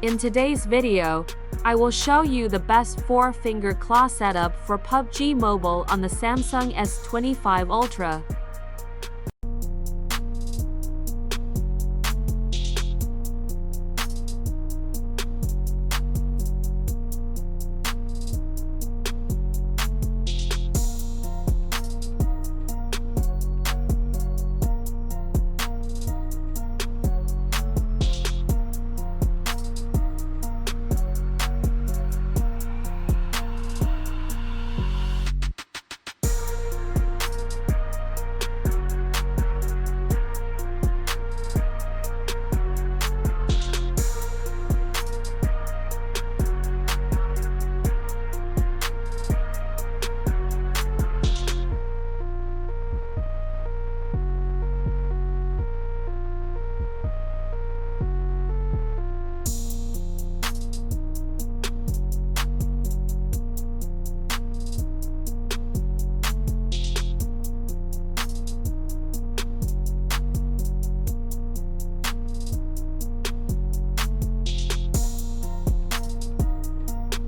In today's video, I will show you the best 4-finger claw setup for PUBG Mobile on the Samsung S25 Ultra.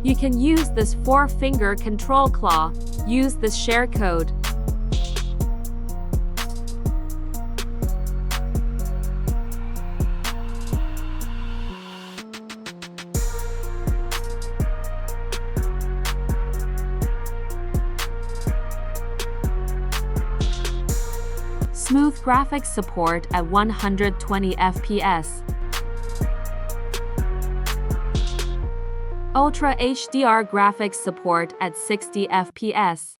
You can use this 4-finger control claw. Use this share code. Smooth graphics support at 120 FPS. Ultra HDR graphics support at 60 FPS.